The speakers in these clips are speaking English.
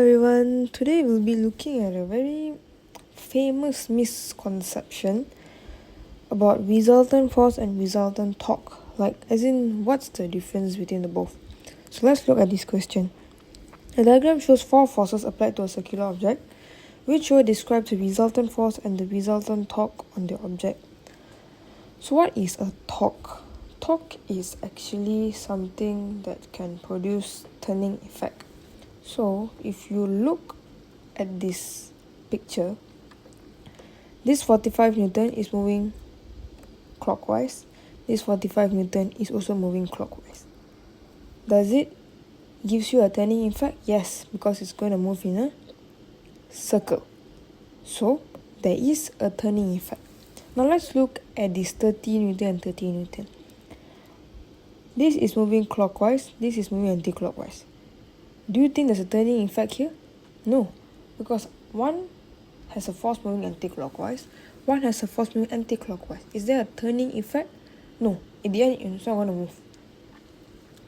everyone, today we'll be looking at a very famous misconception about resultant force and resultant torque. As in, what's the difference between the both? So let's look at this question. The diagram shows four forces applied to a circular object, which will describe the resultant force and the resultant torque on the object. So what is a torque? Torque is actually something that can produce turning effect. So if you look at this picture, this 45 Newton is moving clockwise. This 45 Newton is also moving clockwise. Does it gives you a turning effect? Yes, because it's going to move in a circle. So there is a turning effect. Now let's look at this 30 Newton and 30 Newton. This is moving clockwise, this is moving anti-clockwise. Do you think there's a turning effect here? No, because one has a force moving anti-clockwise, one has a force moving anti-clockwise. Is there a turning effect? No, in the end it's not going to move.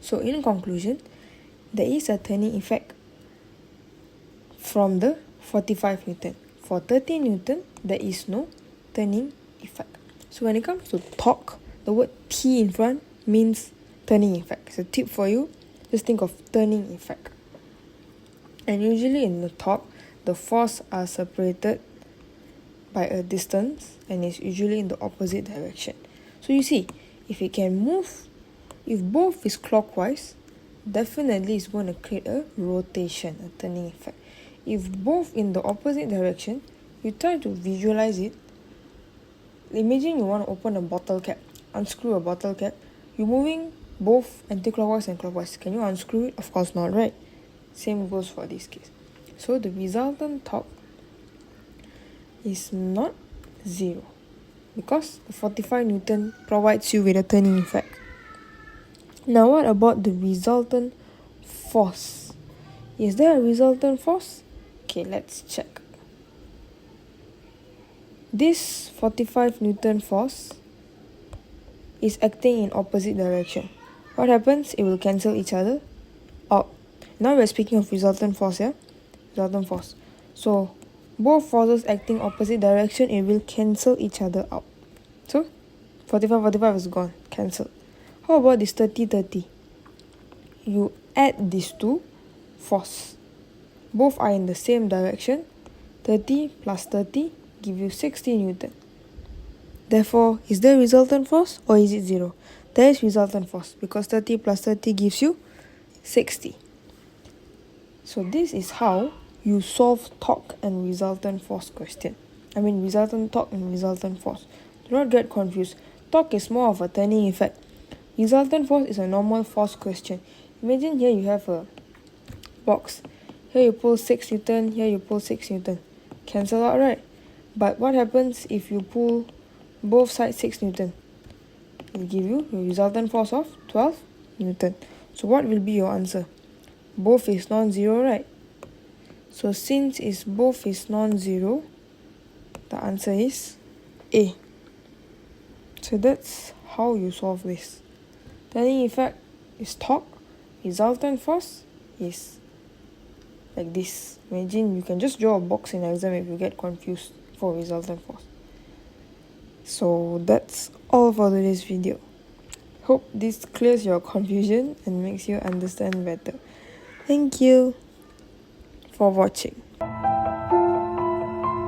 So in conclusion, there is a turning effect from the 45 Newton. For 30 Newton, there is no turning effect. So when it comes to torque, the word T in front means turning effect. It's a tip for you. Just think of turning effect. And usually in the torque, the force are separated by a distance and it's usually in the opposite direction. So you see, if it can move, if both is clockwise, definitely it's going to create a rotation, a turning effect. If both in the opposite direction, you try to visualize it. Imagine you want to open a bottle cap, unscrew a bottle cap. You're moving both anti-clockwise and clockwise. Can you unscrew it? Of course not, right? Same goes for this case. So the resultant torque is not 0 because the 45 Newton provides you with a turning effect. Now what about the resultant force? Is there a resultant force? Okay, let's check. This 45 Newton force is acting in opposite direction. What happens? It will cancel each other out. Now we're speaking of resultant force, yeah? Resultant force. So both forces acting opposite direction, it will cancel each other out. So 45 is gone, cancelled. How about this 30? You add these two force. Both are in the same direction. 30 plus 30 give you 60 Newton. Therefore, is there resultant force or is it 0? There is resultant force because 30 plus 30 gives you 60. So this is how you solve torque and resultant force question. Resultant torque and resultant force. Do not get confused. Torque is more of a turning effect. Resultant force is a normal force question. Imagine here you have a box. Here you pull 6 Newton, here you pull 6 Newton. Cancel out, right? But what happens if you pull both sides 6 Newton? It will give you a resultant force of 12 Newton. So what will be your answer? Both is non-zero, right? So since both is non-zero, the answer is A. So that's how you solve this. Turning effect is torque. Resultant force is like this. Imagine you can just draw a box in exam if you get confused for resultant force. So that's all for today's video. Hope this clears your confusion and makes you understand better. Thank you for watching.